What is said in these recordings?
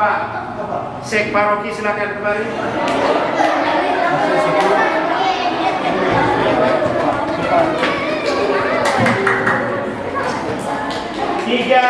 Bapak Sek Paroki, silakan kembali. Tiga.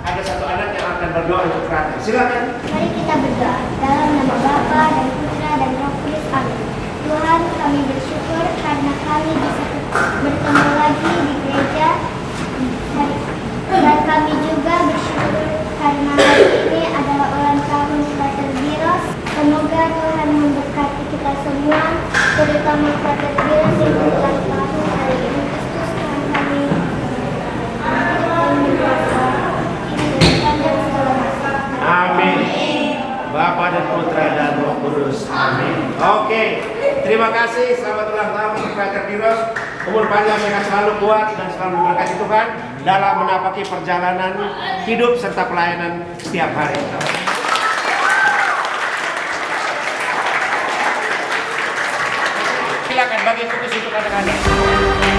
Ada satu anak yang akan berdoa untuk Frater. Silakan. Mari kita berdoa dalam nama Bapa dan Putra dan Roh Kudus. Amin. Tuhan, kami bersyukur karena kami bisa bertemu lagi di gereja, dan kami juga bersyukur karena hari ini adalah ulang tahun Frater Biros. Semoga Tuhan memberkati kita semua, terutama Frater Biros yang berulang tahun hari ini. Kristus Tuhan kami. Amin. Bapa dan Putra dan Roh Kudus. Amin. Oke. Terima kasih. Selamat ulang tahun untuk Frater Biros. Umur panjang, sehat selalu, kuat dan selalu diberkati Tuhan dalam menapaki perjalanan hidup serta pelayanan setiap hari. Silakan bagi kutus untuk anak-anak.